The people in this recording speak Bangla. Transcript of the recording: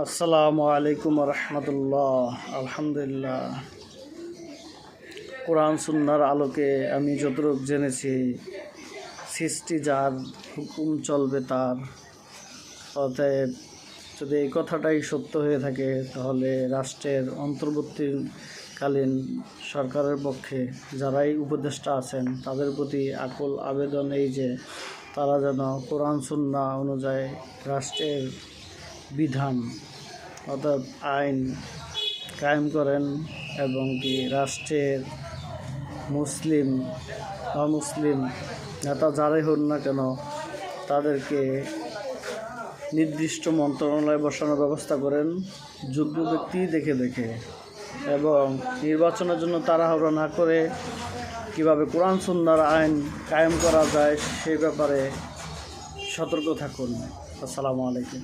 আসসালামু আলাইকুম রহমতুল্লাহ। আলহামদুলিল্লাহ, কোরআন সুন্নাহর আলোকে আমি যতটুকু জেনেছি, সৃষ্টি যার, হুকুম চলবে তার। অতএব যদি এই কথাটাই সত্য হয়ে থাকে, তাহলে রাষ্ট্রের অন্তর্বর্তীকালীন সরকারের পক্ষে যারাই উপদেষ্টা আছেন, তাদের প্রতি আকুল আবেদন এই যে তারা যেন কোরআন সুন্নাহ অনুযায়ী রাষ্ট্রের বিধান অর্থাৎ আইন কায়েম করেন এবং কি রাষ্ট্রের মুসলিম অমুসলিম নেতা যারাই হন না কেন, তাদেরকে নির্দিষ্ট মন্ত্রণালয়ে বসানোর ব্যবস্থা করেন যোগ্য ব্যক্তি দেখে এবং নির্বাচনের জন্য তাড়াহুড়ো না করে কীভাবে কোরআন সুন্নাহর আইন কায়েম করা যায় সেই ব্যাপারে সতর্ক থাকুন। আসসালামু আলাইকুম।